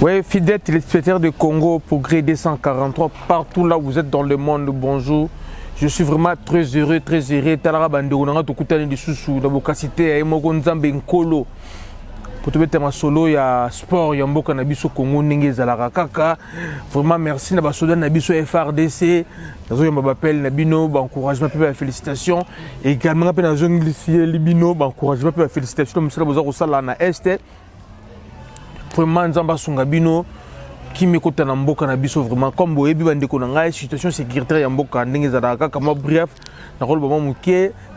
Oui, fidèles téléspectateurs de Congo, Progrès 243, partout là où vous êtes dans le monde, bonjour. Je suis vraiment très heureux. Talara Bandego, Nanga Tokutani de Soussou, Nabokasité, Emogo Nzambe Nkolo. Pour te mettre ma solo, il y a sport, il y a Mboka Nabiso Congo, Ninge Zalara Kaka. Vraiment merci, Nabasoda Nabiso FRDC. Nazo Yambapel Nabino, encouragement, félicitations. Et également, Nazo Nglissier Libino, encouragement, félicitations. Monsieur Boza Rosala na Este. Vraiment, Nzamba Sungabino. Qui m'écoute en Mboka Nabiso vraiment comme vous avez dit la situation sécuritaire en Mboka Ninge Zalara Kaka. Bref,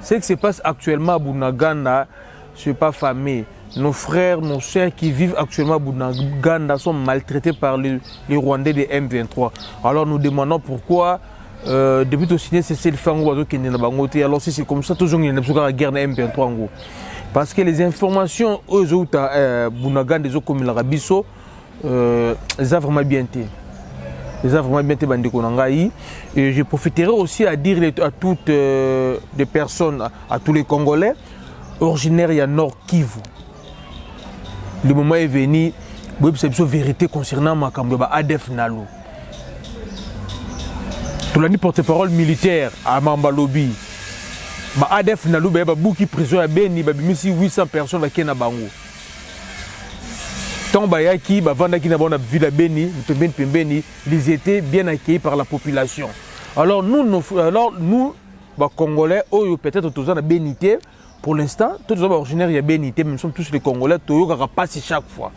ce qui se passe actuellement à Bunaganda, ce n'est pas famille. Nos frères, nos sœurs qui vivent actuellement à Bunaganda sont maltraités par les Rwandais de M23. Alors nous demandons pourquoi, depuis que signé c'est le fango qui est dans alors si c'est comme ça, toujours il y a une guerre de M23. Parce que les informations aux autres Bunaganda, des autres comme l'Arabiso, ils ont vraiment bien été. Ils ont vraiment bien été. Et je profiterai aussi à dire à toutes les personnes, à tous les Congolais, originaires il y a Nord Kivu. Le moment est venu, c'est une vérité concernant Makamba ADF Nalu. Tout l'année porte-parole militaire à Mambalobi. ADF Nalu, il y a beaucoup de prisonniers à Beni, il y a 800 personnes qui sont à Bango. Tant Bayaki, Vandaki Nabona Villa Beni, ils étaient bien accueillis par la population. Alors nous, Congolais, peut-être tous en Bénité. Pour l'instant, tous les originaires de Bénité, nous sommes tous les Congolais, Toyo Karapasi chaque fois.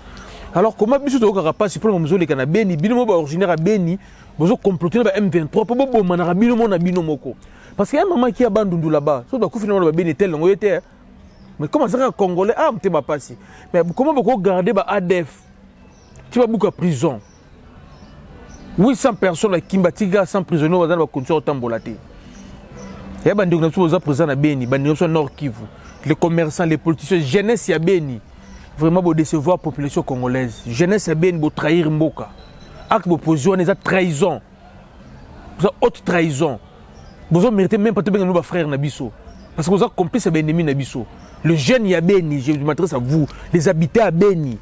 Alors, comment bien sûr Toyo Karapasi pour les Béni, Binomo originaire à Béni, vous avez comploté le M23, pour que vous ayez Binomo na Binomoko. Parce qu'il y a un maman qui a abandonné là-bas, sauf que finalement le Béni tel l'on était. Mais comment ça va Congolais? Ah, tu m'as passé. Mais comment vous gardez ADF? Tu vas beaucoup à prison. 800 personnes qui sont sans prisonniers, vous allez continuer à t'embolater. Il y a des gens qui sont présents à Béni, des gens Nord Kivu, les commerçants, les politiciens, jeunesse à Béni. Vraiment, pour décevoir la population congolaise. Jeunesse à Béni, pour trahir Mboka. Acte d'opposition, c'est trahison. C'est haute trahison. Vous ne méritez même pas de nos frères Nabiso. Parce que vous avez compris c'est l'ennemi Nabiso. Le jeune à Béni, je m'adresse à vous, les habitants à Béni.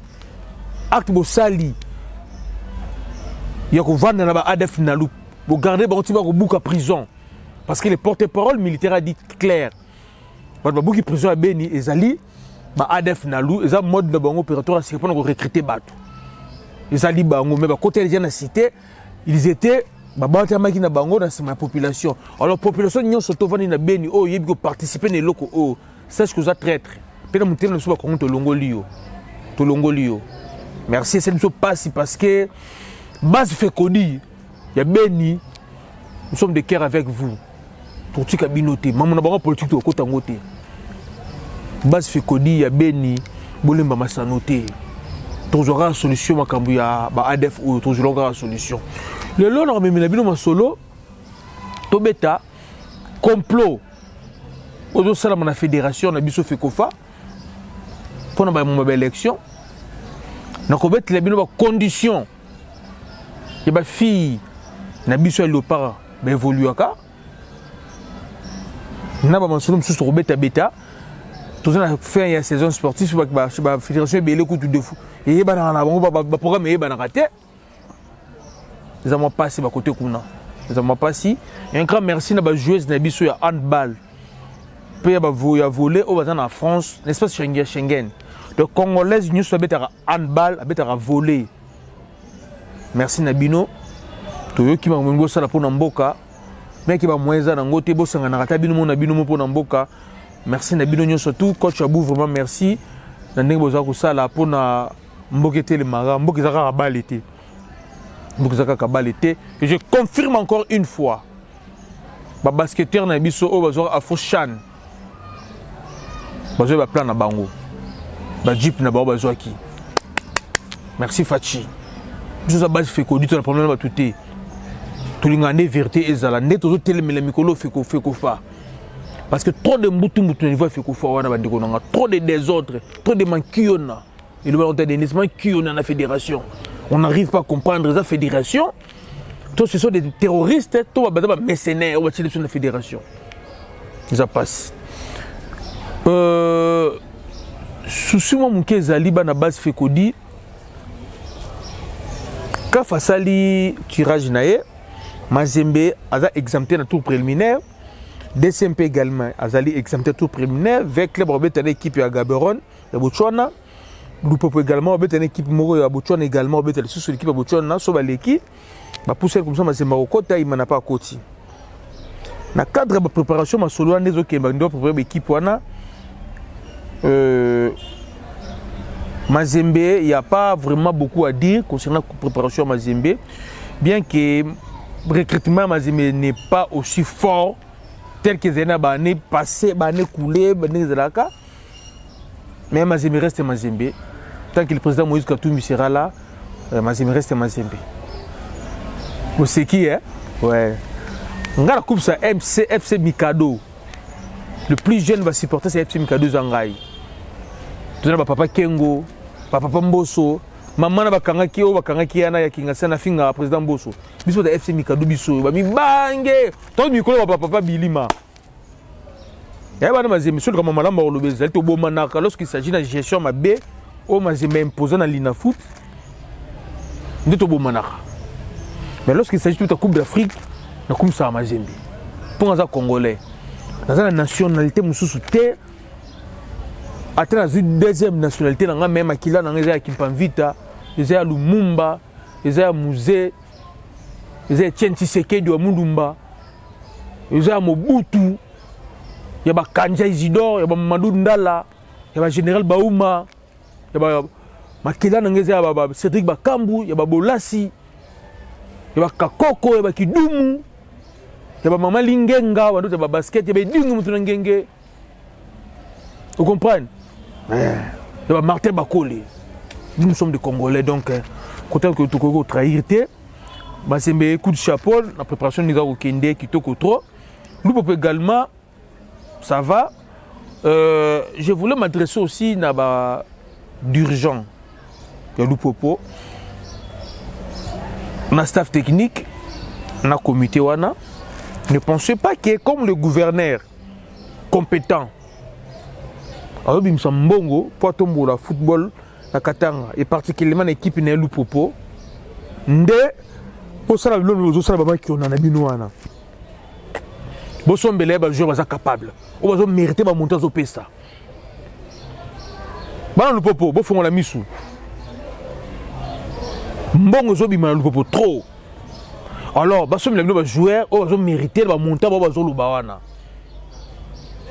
Acte de Sali. Il y a que vous vendez là-bas ADF Nalu. Vous gardez à prison. Parce que le porte-parole militaire a dit clair. Beaucoup de prisonniers à Béni et Zali, ADF Nalu, ils ont mode de bango opératoire à pour recruter Batou. Ils ont dit bango, mais côté des gens à cité, ils étaient dans la population. Alors la population n'y a surtout venu à Béni, oh, ils ont participé aux locaux, oh, c'est ce que vous avez traître. Puis nous avons dit que nous avons merci, c'est ce passe parce que base fait connu, il y a Béni, nous sommes de cœur avec vous. Pour tout le monde, maman n'a politique au côté de base fait Kodi ya Beni, Bolemba Masanoté. Toujours une solution, Makambuya, ADF ou toujours une solution. Le long, on a mis la solo, Tobeta, complot. Au sein de la fédération, on a biso Fekofa, pour une élection. On a mis les conditions. Il y a des filles, on a biso Léopard, évolué à cas. Nous avons fait un bêta. Nous avons fait une saison sportive sur la fédération de de fou. Et nous avons fait un programme raté. Nous avons passé à côté de nous. Nous avons passé. Un grand merci à la joueuse de handball. Puis il y a volé en France, l'espace Schengen. Les Congolais, nous sommes à handball, à voler. Merci Nabino. Toyo qui m'a dit ça pour Namboka. Mais qui va moins à Nangote, Bossanga Narata, Bino pour Namboka. Merci Nabino surtout, coach Abou, vraiment merci. Nandeng Bozako Sala pour Mbokete le Mara, Mbokizaka Balete. Mbokizaka Balete. Et je confirme encore une fois. Le basketteur Nabiso Obazo Afrochan. Bazo va plan na bango. Ba Jeep na Bazo qui. Merci Fachi. Nous avons base fait conduire le problème à tout. Tout le monde est vérité et zala net aux autres mais les micros fait fa parce que trop de moutou niveau fait fa wana bandiko nanga trop de désordre trop de mankiona et le monde des mankiona la fédération on n'arrive pas à comprendre la fédération tous ce sont des terroristes tout va mercenaires ou sur la fédération ça passe souci moi mon kezali bana base fait kodi CAF asali tirage nae Mazembe a exempté dans tour préliminaire. DCMP également azali exempté tour préliminaire. Avec club robet une équipe à Gaborone de Botswana. Lupopo également robet une équipe Moro à Botswana également robet sous l'équipe à Botswana sauf l'équipe. Ba pousser comme ça Mazembe au côté il m'en a pas côté. Na cadre de préparation ma solo nezo ke bando préparer l'équipe wana Mazembe, il n'y a pas vraiment beaucoup à dire concernant la préparation à Mazembe, bien que le recrutement Mazembe n'est pas aussi fort tel que les années passées, les années coulées, mais Mazembe reste Mazembe. Tant que le président Moïse Katumbi sera là, Mazembe reste Mazembe. Vous savez qui est? Ouais. On a la coupe ça FC Mikado. Le plus jeune va supporter c'est FC Mikado Zangai. Tu as papa Kengo, papa Mboso, maman na bakangaki o bakangaki yana ya kinga na finga président Mboso. Biso da FC Mikado biso ba mi bange. Tant mikolo papa Bilima. Ya ba na Mazembe sur comme malamba o lobeza to bomanaka lorsqu'il s'agit de gestion mabe o Mazembe imposant na Lina Foot. Ndito bomanaka. Mais lorsqu'il s'agit de la Coupe d'Afrique, na comme ça Mazembe. Pour les Congolais, dans la nationalité mususu te atteint une deuxième nationalité, même Akila, il Kimpanvita, il y a Lumumba, il y a Musée, il y a Tshisekedi wa Mulumba, il y a Mobutu, il y a Kanja Isidore, il y a Mamadou Ndala, il y a Général Baouma, il y a Makila, il y a Cédric Bakambu, il y a Bolasi, il y a Kakoko, il y a Kidumu, il y a Maman Lingenga, il y a Basket, il y a Dingu Mutunangenge. Vous comprenez? Il y a Martin Bakole. Nous sommes des Congolais, donc quand que tu as trahir, c'est un coup de chapeau. La préparation nous a au Kende qui toque trop. Nous pouvons également, ça va. Je voulais m'adresser aussi à d'urgent. Il y a Lupopo. On a staff technique, on a comité. Ne pensez pas que comme le gouverneur compétent, alors il me semble bongo pour tomber la football la Katanga et particulièrement l'équipe de Lupopo nde pour ça le ça baba qui on a binoana bo sombele ba joueur ba capable ou ba mériter ba monter au pesa ba Lupopo bo font la misu mbongo zo bima Lupopo trop alors ba sombele ba joueur ou ba mériter ba monter ba zo lubawana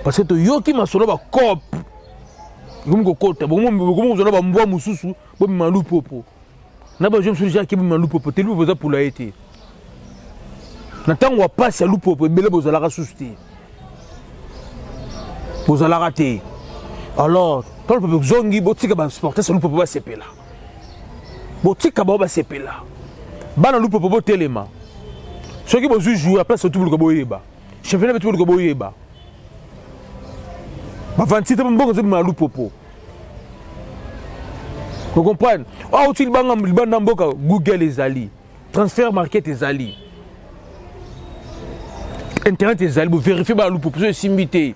parce que yoki masolo ba cop comme kokota bon vous avez un bois mususu bon malou popo na ba je me suis déjà qui malou popo tellement vous pour la été na tango wa passe à lupopo bele bozala ka sousti bozala raté alors quand le popo zongi botika ba sporter ça lupopo ba sepela botika ba sepela bana lupopo bo telema ceux qui bozu jouer après c'est tout le boyeba championnat tout le boyeba ma 28 mbongo zo malou popo. Vous comprenez? Ah, tu le mboka Google les ali, transfert market les ali, internet les ali, vous vérifiez malou popo, vous simbité.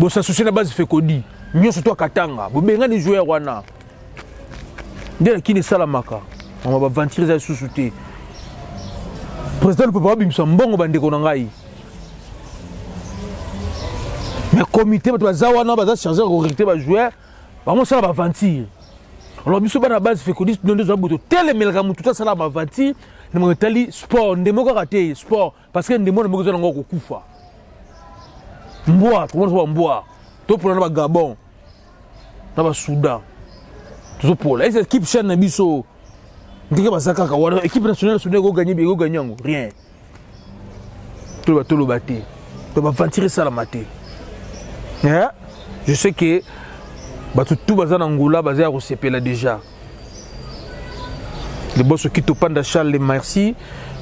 Vous s'associez à la base fait codi. Nous surtout Katanga, vous benga des joueurs wana. Dès qui ne salamaka, on va ventiler ça sous-souté. Président le peuple bim sambongo bande konangai. Mais comité va zawana va changer recruter va joueur vraiment ça va aventure alors biso bana base fait codis non deux abuto tel melga mutu ça la aventure ne mo tali sport ndemo ko raté sport parce que ndemo ne mo zo ngo kufa mboa tout le monde mboa to pour na Gabon na ba Soudan tout pour là cette équipe chaîne biso ndike basaka ka wala équipe nationale soudanais go gagner go gagnango rien to le batté to ba aventure ça la maté. Yeah. Je sais que tout bazan Angola basé à Rosepela déjà. Le boss qui te panda Charles merci.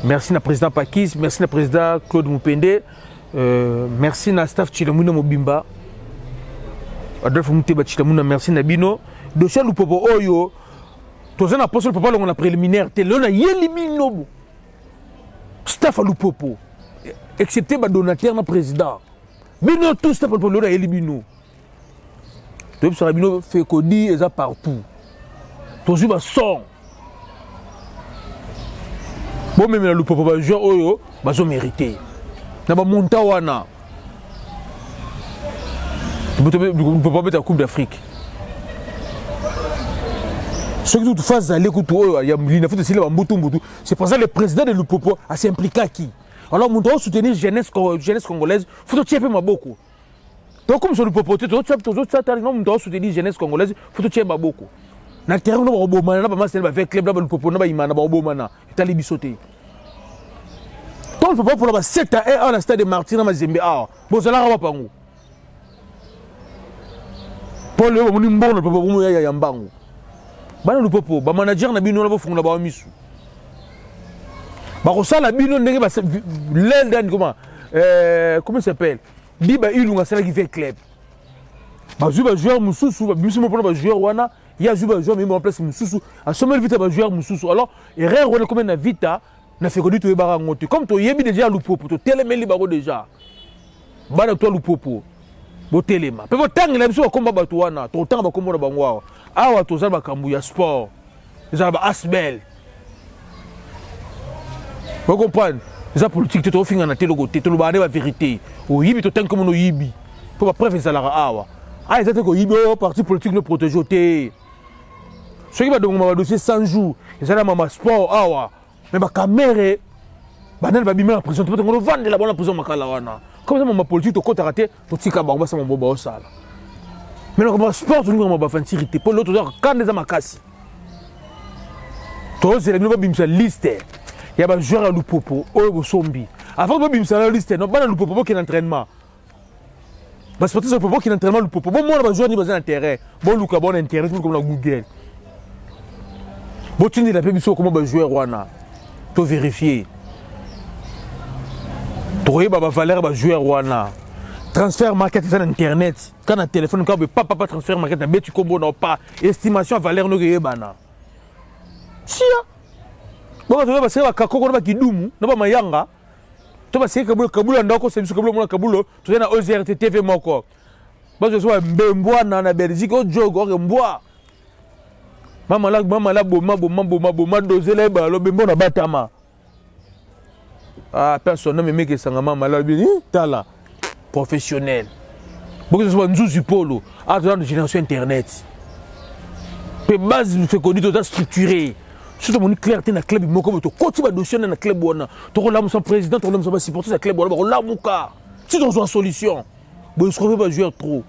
Merci na président Pakis, merci na président Claude Mupende, merci na staff Chilamuna Mobimba. Adolphe Muteba Chilamuna merci na bino. Dossier Lupopo Oyo. Tozana apostle papa on a préliminaire te lona yelimino. Staff Lupopo. Excepté ba donateur na président. Bino tout ça pour le élibino. Tout ça bino fait codi et ça partout. Tout ça son. Bon même le papa ba joueur oyo bazo mérité na ba monta wana tu peux pas mettre la Coupe d'Afrique ce que tu fasses aller coup oyo ya mlina faut essayer ba mbutu c'est pour ça le président de Lupopo a s'impliqué qui alors mon doit soutenir jeunesse congolaise faut tu tirer maboko donc comme sur Lupopo tu ça non mon doit soutenir jeunesse congolaise faut tu tirer maboko na terrain no ba bomana na ba match na avec club na ba Lupopo na ba imana ba bomana tali bisoté ton Lupopo pour la 7-1 à la stade de Martyr na Mazembe ah bozala ba pango Paul le moni mbona Lupopo mo ya mbango bana Lupopo ba manager na bino na ba fungola ba misu ba kosala bino ndenge ba l'Inde comment ça s'appelle biba ilunga sala qui fait club ba joueur mususu ba bisu mo ba joueur wana ya joueur mais en place mususu a sommer vite ba joueur mususu alors erreur on comme na vita na fait connu to ba ngote comme to yebi déjà Lupopo to telemeli ba ko déjà bana to Lupopo bo telema pe bo tang na biso ko komba ba to wana to tang ba kombo na bango awa to za ba kambu ya sport za ba asbel vous comprenez ça politique tu finir na telo côté to ba la vérité o yibi to tang comme no yibi pour ba preuve ça la awa ah ça ko yibi parti politique no protéger té ce qui va donc ma dossier 100 jours ça la mama sport awa mais ba caméra ba na ba bima la prison to ngo vendre la bonne prison makala wana comme ça ma politique to kota raté to tika ba ba sa mo ba osala mais le sport tu nous ba fantirité pour l'autre quand des amakasi to c'est le bimsa liste il y a un joueur à Lupopo au Sombi avant de bimsa la liste non pas dans Lupopo qui est entraînement parce que c'est Lupopo qui est entraînement Lupopo bon moi le joueur ni besoin d'intérêt bon Luka bon intérêt tout comme la Google bon tu dis la biso comment ba joueur wana to vérifier to ba valeur ba joueur wana transfert market sur internet quand un téléphone quand pas transfert market na betu kombo non pas estimation valeur no yebana sia bon to ba seba kakoko ba kidumu no ba mayanga to ba seka kabula ndako sebiso kabula mona kabulo to na OZRT TV moko ba zo so mbembwa na Belgique o jogo o mbwa mama la boma dozela ba lo bembo na batama ah personne me meke sanga mama la bi tala professionnel. Beaucoup de gens sont polo à la génération internet. Les bases fait connu tout structuré. Surtout mon clarté dans club moko to côté ba dossier dans club wana. To la son président, to la son supporter dans club wana, la muka. Si on a solution. Bon je trouve pas joueur trop.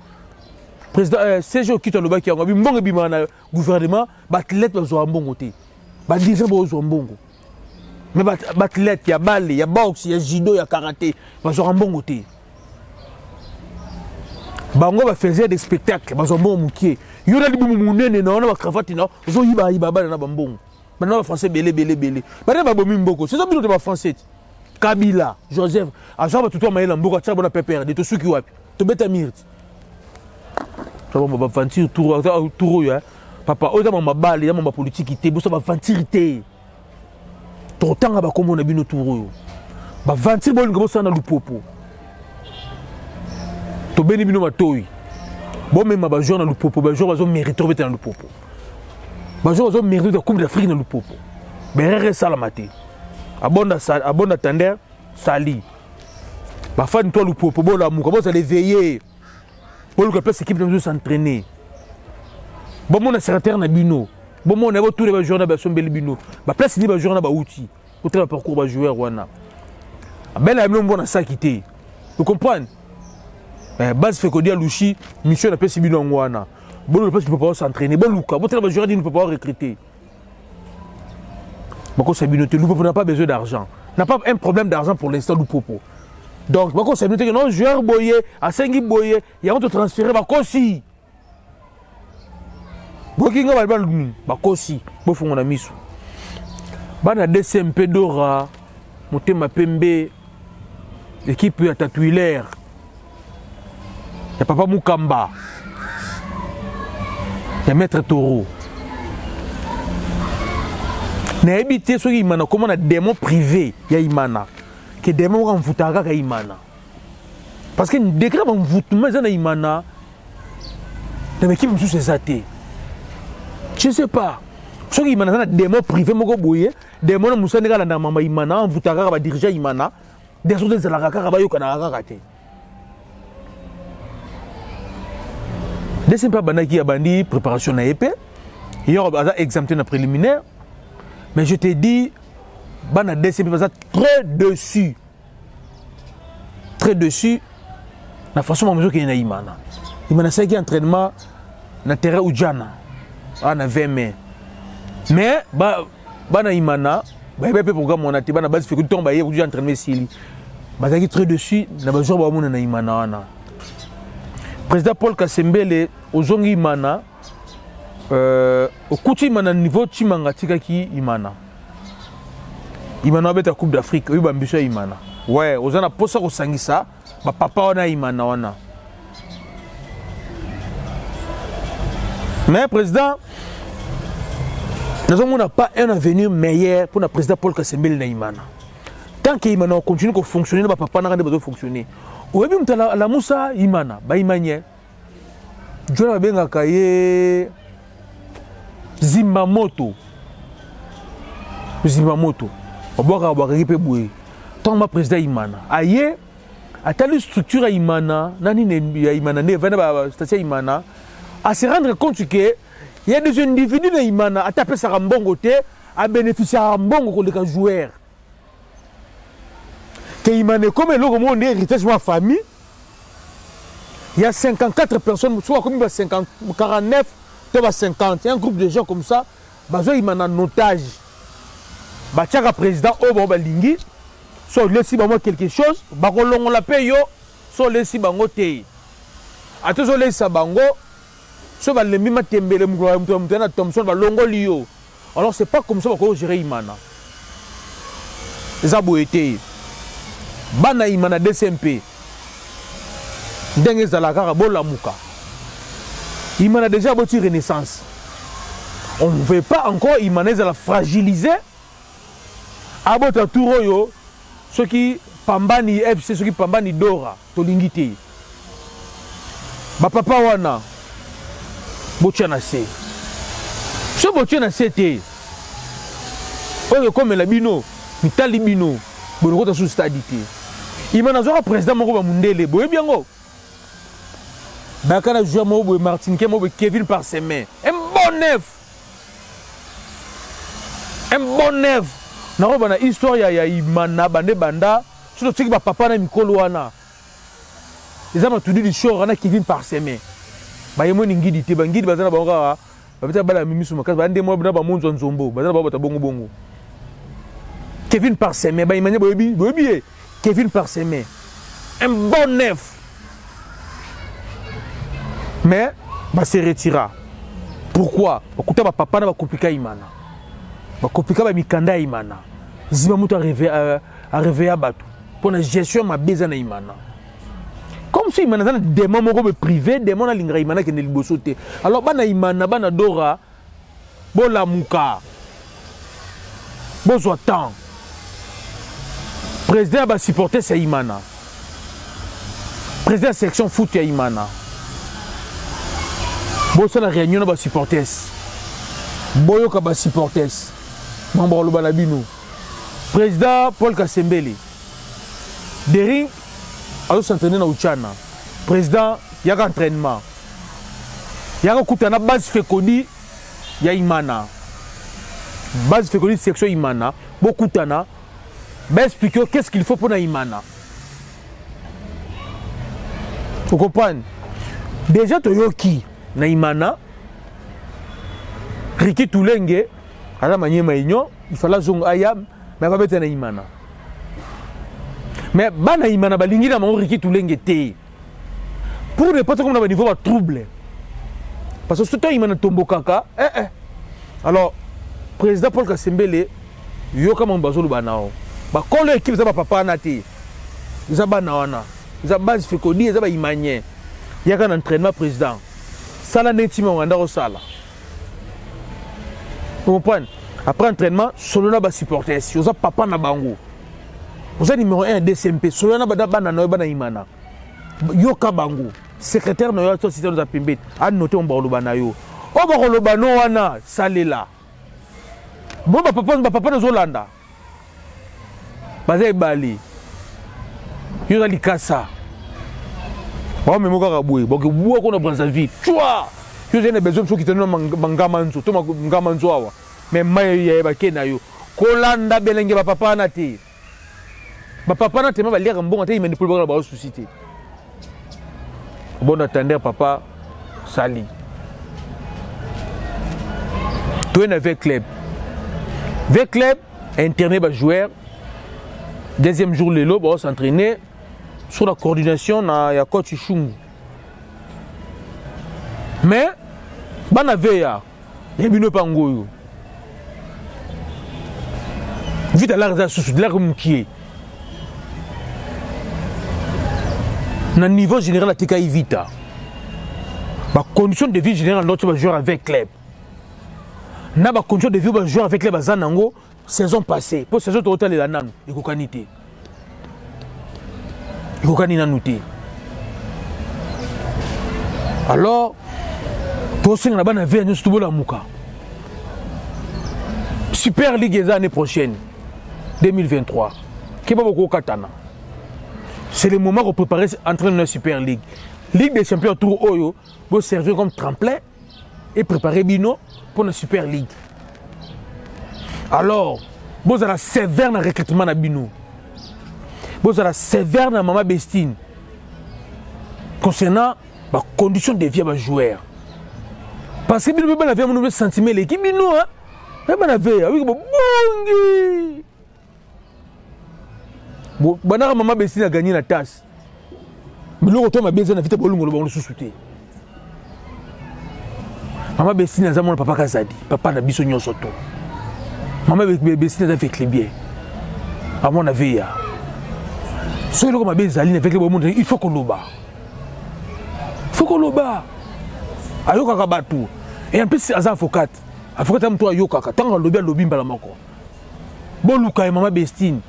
Président CG qui to le ba ki ngabi mbongo bima na gouvernement, ba athlète ba zo mbongo te. Ba dirigeant ba zo mbongo. Mais ba athlète ya balle, ya boxe, ya judo, ya karaté, ba zo mbongo te. Bango ba faisait des spectacles bazo mbongo mukie yo na libu munene na ona ba cravate na zo yiba bana na bambongo bana ba français belé bana ba bomi mboko c'est ça bino te ba français Kabila Joseph aza ba tuto mayela mboko tsa bona pepere de to suki wapi to beta mirti to ba fantir tour ya papa oza ba mabali ya ma politique te bo so ba fantirité to tanga ba komona bino tour yo ba fantir bo ngo so na Lupopo to beni bino matoyi bon même ba joueur na Lupopo ba joueur bazo mériter obeta na Lupopo ba joueur bazo mériter la Coupe d'Afrique na Lupopo berere salamate abonda tender sali ba fan to Lupopo bo la muka bo ça les veiller bo le place équipe de s'entraîner bon mon secrétaire na bino bon mon na bo tous les joueurs na ba sombeli bino ba place ni ba joueur na ba outil au travers parcours ba joueur wana ben la bon na ça quitter vous comprenez. Base fait que dia Luchi mission na pesi bino ngwana bon le place peut pas s'entraîner bon Luka bon le joueur dit ne peut pas recruter bako sabino te Lupopo n'a pas besoin d'argent n'a pas un problème d'argent pour l'instant Lupopo donc bako sabino te non joueur boyé à 5 boyé il y a on te transférer bako si bokinga ba bako si bo fongo na miso bana DCMP Dora Motema Pembe équipe ya Tatuiler il y a Papa Mukamba, il y a Maître Toro. Il y a habité sur Imana, comme on a des démons privés, il y a Imana. Que des démons en voutara à Imana. Parce que décret en voûtement, il y a Imana. Mais qui me sous ces athées? Je ne sais pas. Ce qui est des mots privés, des mots qui sont des mots imana, vous avez dirigé imana, des autres des alakaka, vous avez raté. Deuxième pas qui a bandi préparation na épée, il y a exempté na préliminaire, mais je te dis, bana deuxième pas très dessus, la façon dont il y a imana. Imana c'est qui entraînement na terrain Oudjana, na 20 mai. Mais bana imana ba be programme on a ti bana base fait que tomba hier aujourd'hui entraînement sili bazaki très dessus na bajour ba mona na imana wana président Paul Kasembele ozongi imana okuti imana niveau timanga tikaki imana beta Coupe d'Afrique oyo bambiso imana ouais ozana posa ko sangisa ba papa wana imana wana mais président nous n'avons pas un avenir meilleur pour le président Paul Kasembele Naïmana. Tant que Imana continue à fonctionner, ne va pas pas fonctionner. Ou bien la Moussa Imana, ba Imanye. Je vais bien accueillir Zimamoto. On va avoir répété. Tant que président Imana. Aïe, à telle structure à Imana, nani ne Imana ne va na station Imana, à se rendre compte que il y a des individus qui ont tapé sur un bon côté, à bénéficier d'un bon côté de joueur. Qui ont comme le héritage de ma famille, il y a 54 personnes, soit comme 49, 50, il y a un groupe de gens comme ça, ils ont un otage. Le président Obalingi, soit laissé quelque chose, on la paye, soit laissé bango te. A tous les sabango. Alors c'est pas comme ça qu'on gérer Imana. Les abouétés. Bana Imana DCMP. Dengue Zalakara Bola Mouka. Imana déjà bâti renaissance. On ne veut pas encore Imana la fragiliser. Abota Touroyo. Ceux qui Pambani FC, ceux qui Pambani Dora. Tolingité. Ba papa wana. Botiana C. Ce Botiana C était. Oh, comme la bino, Mitali bino, Bonogota sous stadité. Il m'a dit président Moko Mundele, boye bien go. Bakana joueur Moko Martin Kemo Kevin par ses mains. Un bon neuf. Na roba na histoire ya Imana bande banda, sur le ba papa na mikolo wana. Les hommes ont tout dit du show wana Kevin par ses mains. Bayemo ngidi te bangidi bazana bango babeta bala mimisu makasi bande mo bana ba monzo nzombo bazana ba bata bongo Kevin par ses mains bayimanye boyebi Kevin par ses mains un bon neuf mais ba se retira pourquoi okuta ba papa na ba kopika Imana ba kopika ba mikanda Imana zima mutu a réveiller batu pour la gestion ma beza na Imana. Comme si Imana a des moments privés, des moments lingra Imana qui ne libosote. Alors bana Imana bana Dora, bola muka, bozo temps. Président va supporter c'est Imana. Président section foot ya Imana. Boso la réunion va supporter. Boyo ka va supporter. Membre lo banabino. Président Paul Kasembele. Dering alors s'entraîner dans Uchana. Président, il y a un entraînement. Il y a un base fécondie, il y a Imana. Base fécondie, section Imana. Beaucoup de temps, expliquer qu'est-ce qu'il faut pour Imana. Vous comprenez? Déjà, tu as qui na Imana, Riki Toulenge, à la manière maïnyo, il fallait zong ayam, mais pas mettre na Imana. Mais bana Imana balingi na mango Riki Toulenge te. Pour ne pas comme dans le niveau de trouble. Parce que ce temps Imana tombo kaka, alors président Paul Kasembele yoka mambazolo banao. Ba kolo équipe za ba papa na te. Za bana wana. Za base fekodi za ba imanye. Yaka un entraînement président. Sala netima wanda ko sala. Vous comprenez? Après entraînement, solona ba supporters, yoza papa na bango. Vous êtes numéro 1 DCMP, solona ba bana na bana Imana. Yoka bango. Secrétaire na yo système za pimbet. A noter on ba lo bana yo. O ba lo bano wana salela. Bon, papa na Zolanda. Baza Bali. Yo na likasa. Ba me moka kabwe. Ba ke bua ko na Brazzaville. Chwa. Yo zene besoin so kitano mangamanzo, to mangamanzo awa. Mais maye ya ba ke na yo. Kolanda belenge ba papa na te. Ba papa na te ma ba lire mbongo te imeni pour ba société. Bon attendez papa Sali. Toi avec club. Avec club interné ba joueur. Deuxième jour le lob va s'entraîner sur la coordination na ya coach Chungu. Mais bana veya yebino pangoyo. Vite à l'arrêt sous de l'arme qui est. Na niveau général atika vita. Ba condition de vie générale notre joueur avec club. Na ba condition de vie ba joueur avec club bazanango saison passée. Pour saison totale la nanu ekokanité. Ekokani nanu te. Alors pour na bana veya nyusu bola muka. Super Ligue l'année prochaine 2023. Keba boko katana. C'est le moment de préparer entraîner la Super League. Ligue des Champions Tour Oyo pour servir comme tremplin et préparer Bino pour la Super League. Alors, vous avez sévère dans le recrutement de Bino. Vous avez sévère dans Mama Bestine concernant les conditions de vie des joueurs. Parce que Bino avait un sentiment l'équipe Bino, hein? Oui, bongi. Banara Mama Bestine a gagné la tasse. Mais le retour m'a bien dit que le sous-souté. Mama Bestine a mon papa Kazadi, papa na biso nyosoto. Mama Bestine a fait les biens. À mon avis, soit le comme Bezali avec le monde, il faut qu'on le bat. Il faut qu'on le bat. Ayoka kabatu. Et en plus, az avocat. Avocat am toi ayoka tant le lobby mbala mako. Bon Luka et Mama Bestine.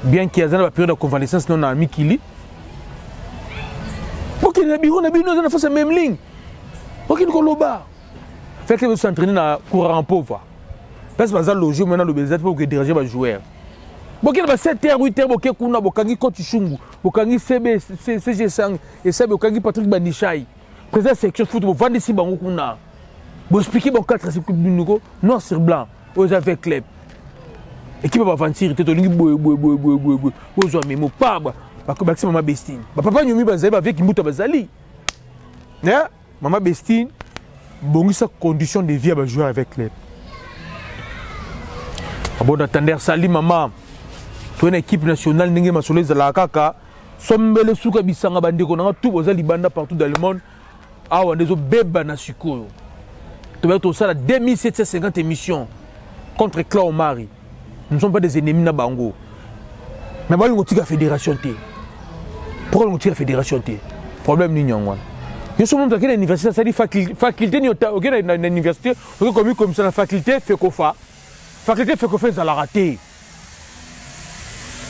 Bien qu'il y ait une période de convalescence non à Mikili. Ok, on a fait la même ligne. Ok, nous bas. Fait que vous s'entraînez dans le courant pauvre. Parce que vous avez logé maintenant le bézat pour que déranger les joueurs. Ok, il y a 7 h 8 h ok, kuna bokangi coach Chungu, bokangi CG Sang et ça bokangi Patrick Bandichai. Président section foot, vous vendez si bango kuna. Vous expliquez bon 4 équipes du Nugo, noir sur blanc, aux avec club. Équipe va avancer, tu es boy, memo pas Mama Bestine. Papa nyomi bazali avec Mbuta bazali. Né? Mama Bestine, bon sa condition de vie à jouer avec club. Bon attendre Sali maman. Tu une équipe nationale ndenge masolé za la kaka, sombele suka bisanga bandeko na tout bozali banda partout dans le monde. Ah on dezo beba na sikoyo. Tu vas être ça la 2750 émissions contre Clau Mari. Nous ne sommes pas des ennemis na bango. Mais moi, on la fédération T. Pourquoi on la fédération T? Problème ni nyangwan. Je suis monté à l'université, ça dit faculté ni ok na l'université, ok comme ça la faculté fait kofa. Faculté fait kofa ça la raté.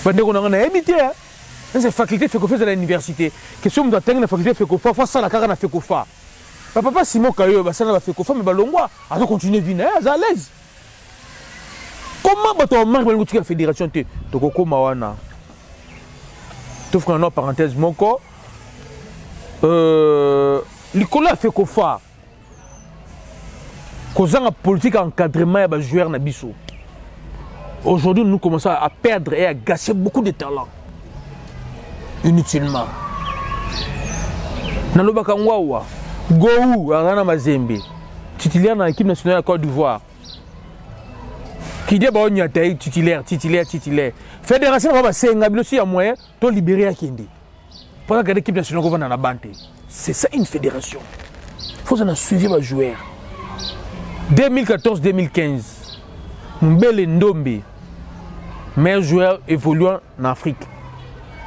Pendant qu'on a habité hein. C'est faculté fait kofa à l'université. Question de atteindre la faculté fait kofa, face à la carrière na fait kofa. Papa Simon Kayo, bah ça na fait kofa mais balongwa, à continuer viner, à l'aise. Comment tu as marqué la fédération T? Tu as mawana. Tu fais une parenthèse mon corps. Nicolas fait quoi faire? Cause la politique encadrement des joueurs na biso. Aujourd'hui nous commençons à perdre et à gâcher beaucoup de talents inutilement. Nalobaka ngwawa Gou Arana Mazembe titulaire dans l'équipe nationale de Côte d'Ivoire. Qui dit bon titulaire. Fédération va passer un aussi à moyen de libérer à Kindi. Pendant que l'équipe nationale va dans la bande. C'est ça une fédération. Il faut s'en suivre les joueurs. 2014-2015, Mbele Ndombe, meilleur joueur évoluant en Afrique.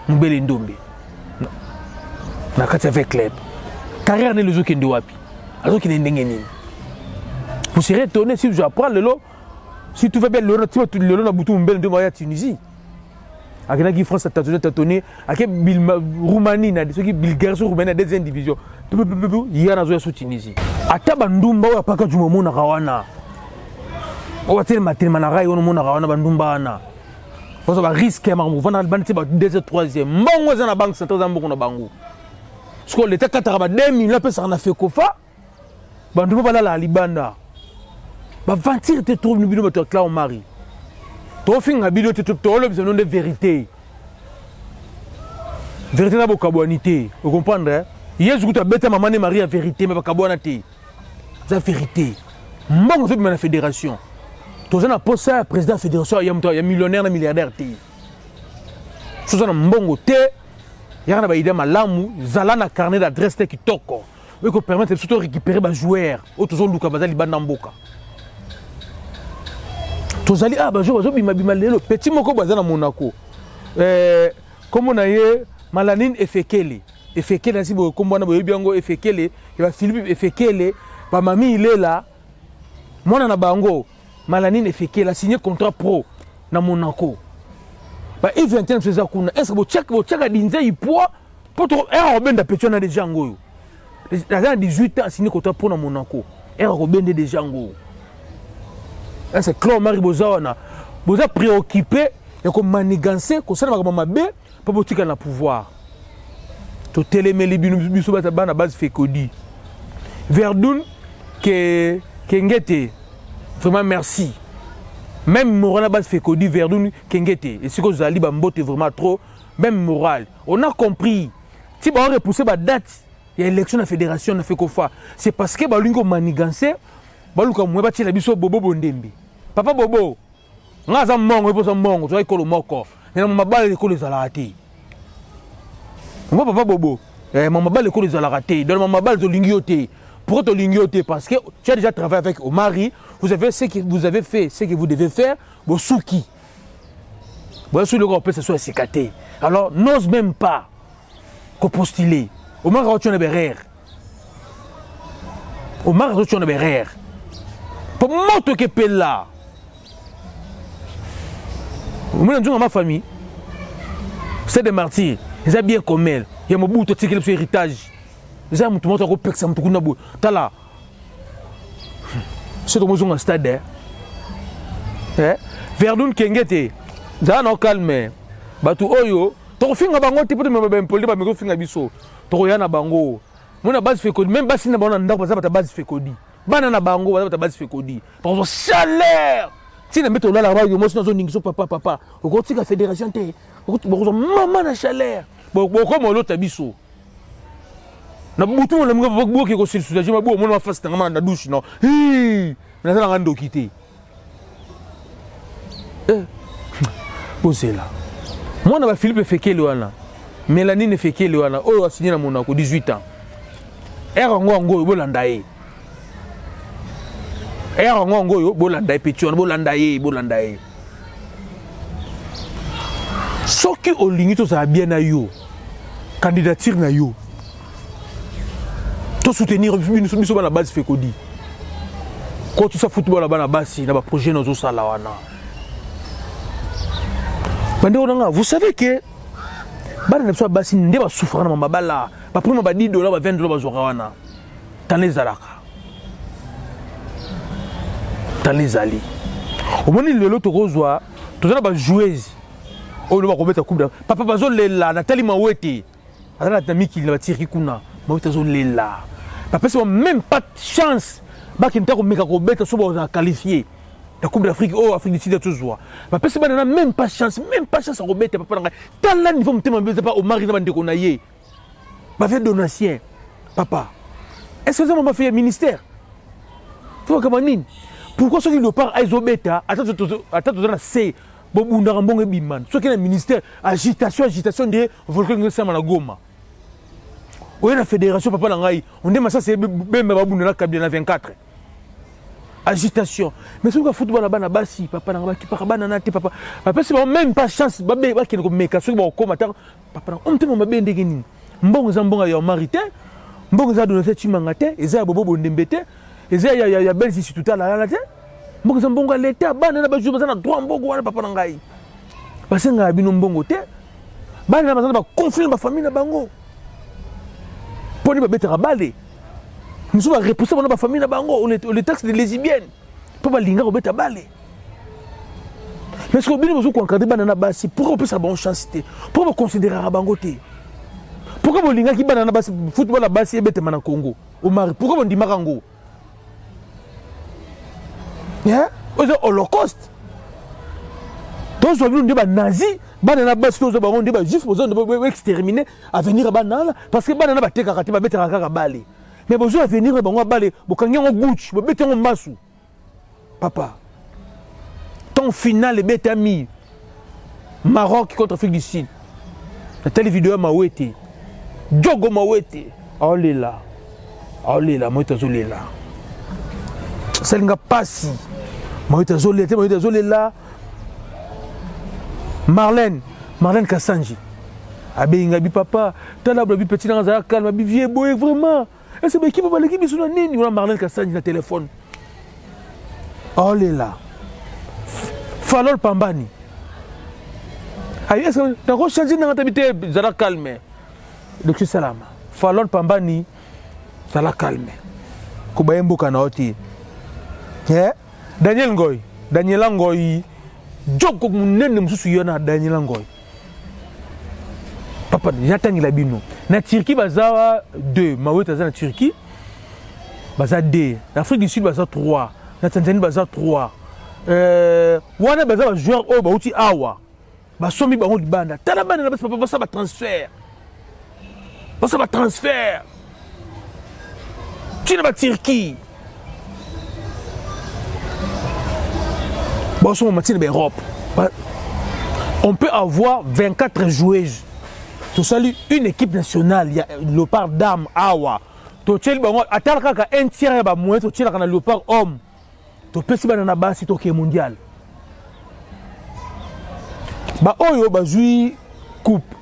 Mbele Ndombe. Na kati avec club. Carrière n'est le jeu qui est wapi. Alors qu'il est ndengeni. Vous serez étonné si je apprends le lot. Si tu fais bien le lot, tu as Mbele Ndombe à Tunisie. À qui France a tâtonné, à Roumanie, Bulgarie, Roumanie, deuxième division. Il y a un sous Tunisie. À Tabandumba, pas que du moment na Rawana. On va dire que on a bandumba. On va risquer à m'en vendre le deuxième, troisième. Bon, on a la banque centrale de Bango. Parce que l'État 82 millions, on a fait Kofa. Bandumba la Libanda. Va ventir te trouve nous bino là au mari. To fin nga bino te trouve to le besoin de vérité. Vérité na bokabwanité. Vous comprenez? Hier je goûte bête maman et Marie à vérité mais pas kabwanité. C'est la vérité. Mbongo c'est la fédération. To za na poste président de la fédération ya millionnaire na milliardaire té. So za na mbongo té. Ya na ba idée malamu, zala na carnet d'adresse té kitoko. Oui qu'on permettre surtout récupérer ba joueur. Auto zo luka bazali banda mboka. Tozali bazo bima lelo petit moko baza na Monaco comme on a eu Malanine Efekele si bo kombo na boyebi yango Efekele ya Philippe Efekele ba mami ilela mwana na bango Malanine Efekele a signé contrat pro na Monaco ba event ça kuna est-ce que bo check dinze ipoa poto Robin da petit na déjà ngoyo à 18 ans signé contrat pro na Monaco Robin déjà ngoyo. C'est Claude Marie Bozawana. Boza préoccupé et comme manigancé, qu'on s'en va comme ma bé, pas boutique à la pouvoir. Tout télémé biso bana base Fekodi. Verdun que ngete. Vraiment merci. Même moral base Fekodi Verdun ngete. Et ce que vous allez bambote vraiment trop même moral. On a compris. Si on repoussé la date, il y a élection de la fédération na Fekofa. C'est parce que balingo manigancé, baluka mwe bati la biso bobo bondembe. Papa Bobo, nga za mongo epo za mongo, zo ikolo moko. Na mabale ekolo ezala te. Papa Bobo, mabale ekolo ezala te. Dans mabale zo lingi yote. Pourquoi to lingi yote? Parce que tu as déjà travaillé avec Omari, vous avez ce que vous avez fait, ce que vous devez faire, vos souki. Bon sous le gros peut se soit sécaté. Alors n'ose même pas que postuler. Omar a tu na berère. Omar a tu na berère. Pour moto que pella. Moi, dans ma famille, c'est des martyrs. Ils ont bien comme elle. Il y a mon bout de ticket sur héritage. Ils ont tout le monde qui a un peu Tala. C'est tout le monde stade. Verdun Kengete. Ça n'a calme. Batu Oyo. Tu fais un bango, tu peux me faire poli, mais tu fais un biseau. Tu fais un bango. Mon base fait code. Même si tu as un base fait code. Banana bango, tu as base fait code. Par exemple, chaleur. Si tu mets là, tu as zone papa. Tu as la fédération. Tu as maman na chaleur. Comme l'autre biseau. Na butu na mga boko ke ko silsu je mabo mo na face na na douche no na za ngando kité posela moi na ba Philippe Fekele wana Mélanie Fekele wana o a signé na Monaco 18 ans ngo bolanda ye ngo bolanda ye petit on bolanda ye soki olingi to za bien na yo candidature na yo to soutenir biso la base Fekodi. Quand tout ça football là bas base na ba projet nozo sala wana. Vous savez que bana na biso basi nde ba souffrir na mabala. Ba prima ba $10 ba $20 ba zora wana. Tanezalaka. Tanezali. Au moment lelo to kozwa, to za ba joueuse. O lo ba ko beta coupe. Papa bazo lela Nathalie Mawete. Ala na miki la tiri kuna. Mawete zo lela. Papa c'est même pas de chance. Bah qui n't'a comme bête sur on a qualifié la Coupe d'Afrique Afrique du Sud toujours. Papa c'est même pas chance à Robert papa dans tant là niveau me pas au mari na ndeko na ye. Ba fait donation. Papa. Est-ce que ça m'a fait ministère? Toi comment nini? Pourquoi ceux qui le part Aizobeta attends na C bobunda mbongo biman. Ceux qui na ministère agitation de volcan ngesa na Goma. Oui, la fédération, papa Langai, on dit que ça c'est même la 24. Agitation. Mais si on a football là-bas, papa Langai, papa. Papa, c'est même pas chance, papa, qui est mec, ceux qui vont combattre, papa, on te m'a bien dégainé. Mbongo Zambonga ya marité, Mbongo za donné cette chimangate, et ça bobo bondembete, et ça ya belle si tout à la laté. Mbongo Zambonga l'état, banana ba jouer na droit mbongo wana papa Langai. Parce que nga bino mbongo te. Banana ba conflit ma famille na bango. Pour ne pas mettre balé. Nous sommes repoussés par notre famille na bango, on est taxe de lesbiennes. Pour pas linga au bête à balé. Mais ce que vous avez encadré banana basi, pourquoi vous avez une chance? Pourquoi vous considérez Rabangote? Pourquoi vous avez dit banana basi, football la basi et bête en Congo? Pourquoi vous dites Marango? Vous avez Holocauste. Tous vous avez dit nazi, banana basi, tous vous avez dit juif, vous avez exterminé à venir à banana parce que banana va te karaté, va mettre à balé. Mais vous avez venir à balé, vous avez un gouch, vous avez un massou. Papa. Ton final est bête ami. Maroc contre Afrique du Sud. La télévidéo m'a ouété. Djogo m'a ouété. Oh là. Oh là, moi je suis là. Ça n'a pas si. Moi je suis là. Marlène Kassanji. Abéinga bi papa. T'as la blague petit dans la calme. Abi vieux boy vraiment. Et c'est qui va parler qui sur la ligne. Marlène Kassanji na téléphone. Oh là. Falol Pambani. Est-ce que tu as changé dans l'habité? Ça l'a calmé. Donc c'est ça. Falol Pambani, ça l'a calmé. Kubayembo Kanaoti. Daniel Ngoy. Djoko Mounene Moussouillona Daniel Ngoy. Papa, j'attends la bino. Na Turquie, baza 2. Maouet, na Turquie, baza 2. L'Afrique du Sud, baza 3. Na Tanzanie, baza 3. Wana baza joueur o bauti awa ba sombi bango libanda tala bana na basa papa ba transfert basa ba transfert tina ba Turquie ba somo matina ba Europe on peut avoir 24 joueuses to sali une équipe nationale il y a Léopard dame awa to tcheli bango atala kaka un tiers ba moyen to tchela kana Léopard homme. To pesi banana basi to ke mondial. Ba oyo ba jui coupe.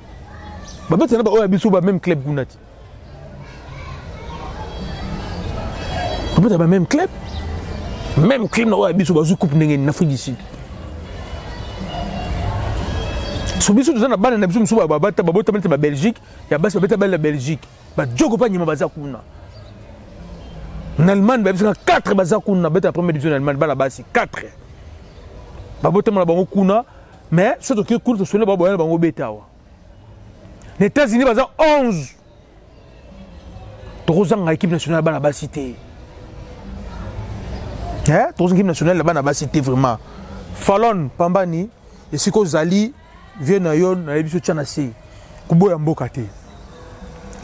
Ba betena ba oyo biso ba même club gunati. Ba betena ba même club. Même club na oyo biso ba jui coupe ndenge na Afrique du Sud. So biso tozana bana na biso ba bata ba bota ba Belgique, ya basi ba beta ba la Belgique. Ba jogo pa nyima baza kuna. En Allemagne, il y a 4 bazakuna, la première division en Allemagne, il 4. Mais ce qui est cool, c'est que les États-Unis, il y a 11. Il y a l'équipe nationale qui a cité. Il y a l'équipe nationale qui a cité vraiment. Fallon, Pambani, et si que Zali vient à Yon, il y a Tchanasi. Kubo ya mbokate.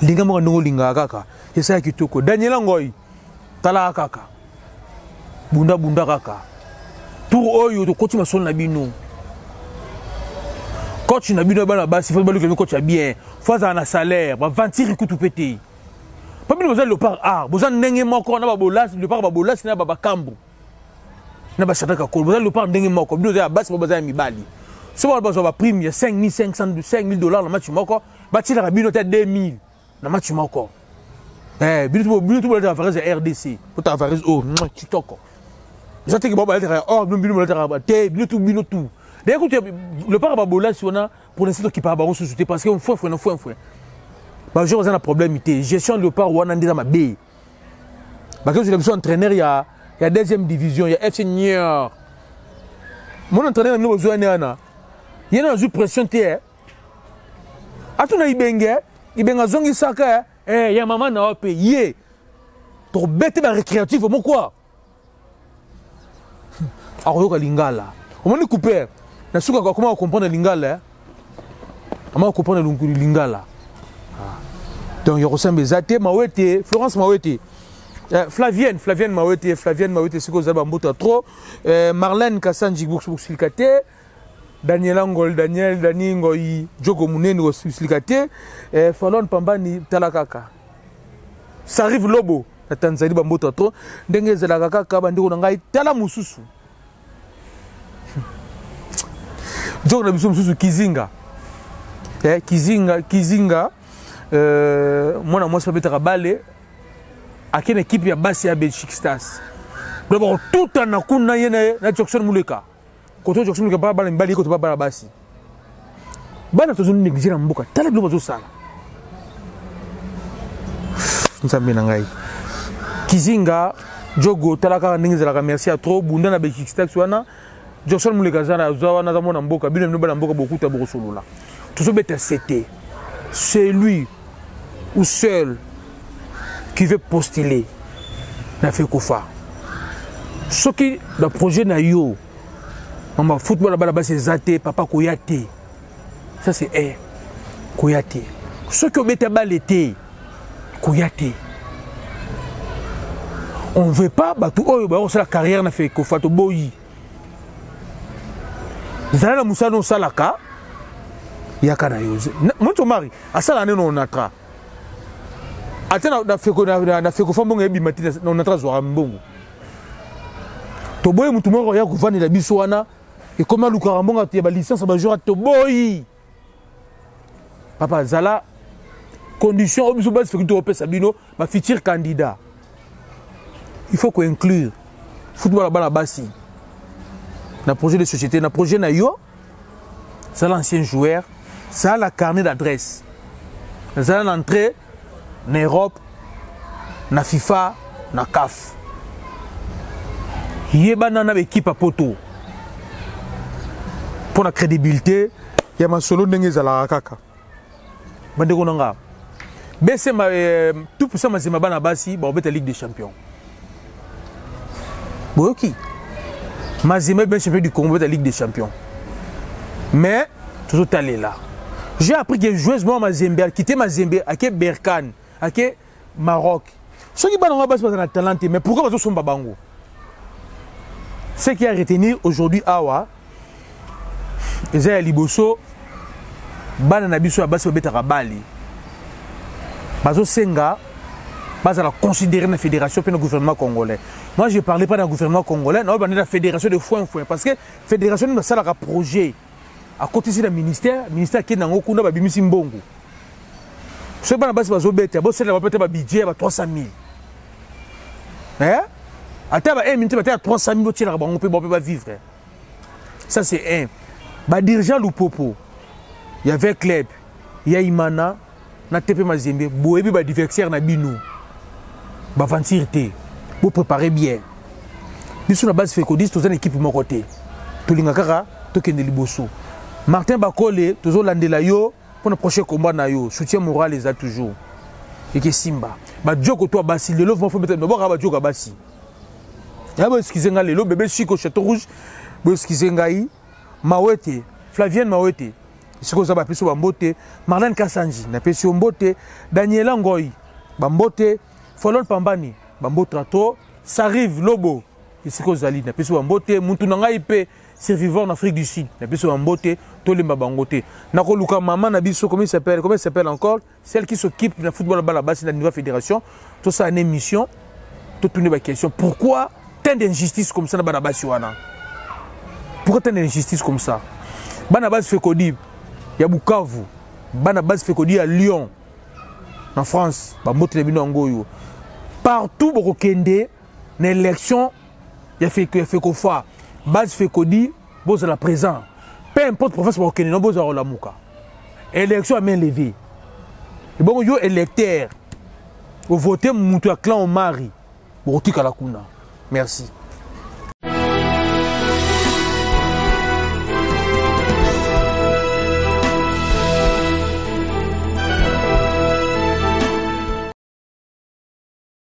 Linga mo ndongo linga kaka. Esa kitoko. Daniel Ngoy. Tala kaka. Bunda kaka. Pour oyo to coach masol na bino. Coach na bino bana basi faut balu que coach a bien. Faut na salaire, ba ventir kutu pété. Pas bino besoin le par art, besoin ndenge moko na ba bolas, le par ba bolas na ba kambu. Na ba sadaka ko, besoin le par ndenge moko, bino za basi besoin mibali. Si on a besoin de prime, il y a 5500 $5,000 dans le match moko, ba tira la bino 2000 dans le match moko. Bino tout le temps faire RDC, pour ta faire oh, TikTok. J'attends que Boba être oh, bino tout. D'ailleurs, le parabola, si on a pour l'instant qui parle baron sous parce qu'on faut. Bah, j'ai un problème, gestion de part ou on a déjà ma B. Bah, quand je suis entraîneur, il y a deuxième division, il y a FC Niort. Mon entraîneur, nous besoin il y a une pression terre. À tout il zongi saka, il y a maman na payé. Pour bête ma récréatif, mon quoi? Alors, lingala. On m'a coupé. Comment comprendre lingala? Comment comprendre lingala? Donc, il ressemble à Zate, Mawete, Florence Mawete. Flavienne Mawete, c'est que vous avez trop. Marlène Kassanji, Bouxilkate. Daniel Angol, Dani Ngoyi, Djogo Mounene, Bouxilkate. Fallon Pambani, Talakaka. Ça arrive Lobo, la Tanzanie, Bambota trop. Dengue Zalakaka, Bandou Nangai, Talamususu. Djogo Namususu, Kizinga. Kizinga. Moi, je vais te raballer à quelle équipe il y a Bassi à Belgique Stars. D'abord, tout en a qu'on a na Jackson Mouleka. Quand on Jackson Mouleka, pas balle, balle, quand on pas Bassi. Bana to zone négligé na mboka. Tala bilo bazo sala. Nsambe na ngai. Kizinga, Jogo, talaka ndenge zala merci à trop bunda na Belgique Stars wana. Jackson Moulekazana zawa na zamona mboka bino bana mboka beaucoup ta bosolola toujours bête c'était c'est lui ou seul qui veut postuler na fait kofa ce qui le projet na yo maman football là-bas c'est zaté papa koyate ça c'est koyate ce qui bête balete koyate on veut pas batu oyo ba la carrière na fait kofa to boyi zala musa no salaka yakana yo moto mari asala ne no natra atena na feko fambongo ebi matina no natra zo mbongo to boy mutu moko ya kuvani la biso wana e koma lukara mbongo ya ba licence ba jour to boy papa zala condition obiso base feko to pesa bino ba futur candidat il faut qu'on inclure football à bala basi na projet de société na projet na yo ça l'ancien joueur ça la carnet d'adresse ça l'entrée en Europe na FIFA na CAF yebana na équipe à poto pour la crédibilité ya masolo ndenge za kaka bande ko nanga bese ma tout pour ça ma bana basi ba obeta Ligue des Champions boyoki Mazembe bien champion du Congo de la Ligue des Champions. Mais toujours allé là. J'ai appris que joueuse moi Mazembe a quitté Mazembe à Berkane, à Maroc. Ceux qui ont un talent, mais pourquoi ils sont babango? Ce qui a retenu aujourd'hui Awa, Ezaya Liboso, Bana Nabiso Abasso Betara Bali. Bazo Senga, base à la considérer la fédération et le gouvernement congolais. Moi, je ne parlais pas d'un gouvernement congolais, non, de la fédération de foin. Parce que la fédération nous a un projet. À côté de ministère qui est dans le Kunda, Bimisi Mbongo. Ce qui est base de budget, c'est un budget de 300 000. À 300 000, on peut vivre. Ça, c'est un. Les dirigeants Lupopo, il y avait Club, il y a Imana, il y a TP Mazembe, il y a diversaire Nabino. Vous préparez bien. Nous sommes la base Fécodis, nous sommes une équipe de mon côté. Tout le monde est Liboso. Martin Bakole, toujours l'Andelayo, pour le prochain combat, soutien moral les a toujours. Et que Simba. Djoko toi Bassi, le love, il faut mettre le bord à Djoko Bassi. Il y a excusez moi le bébé Chico Château Rouge, excusez moi Mawete, Flavienne Mawete, c'est quoi ça va appeler sur Bambote, Marlène Kassanji, n'a pas sur Mbote, Daniela Ngoy, Bambote, Folol Pambani. Bambo Trato, ça arrive Lobo, c'est quoi Zali, n'a pas sur Bambote, Moutounanga IP, survivant en Afrique du Sud, n'a pas sur Bambote, Tolemba Bangote. Nako Luka Maman Nabiso, comment il s'appelle encore? Celle qui s'occupe du football à la base de la nouvelle fédération, tout ça une émission, toute une question. Pourquoi tant d'injustice comme ça dans la base? Pourquoi tant d'injustice comme ça? Banabas Fekodi, il y a Bukavu, Banabas Fekodi à Lyon, en France, Bambote Lebino Angoyo. Partout, pour Kende, l'élection, il y a fait qu'on fasse. Base Fekodi, vous êtes présent. Peu importe professeur pour Kende, non, vous êtes la mouka. Élection à main levée. Et bon, vous êtes électeur. Vous votez, vous êtes clan au mari. Vous êtes à la Kuna. Merci.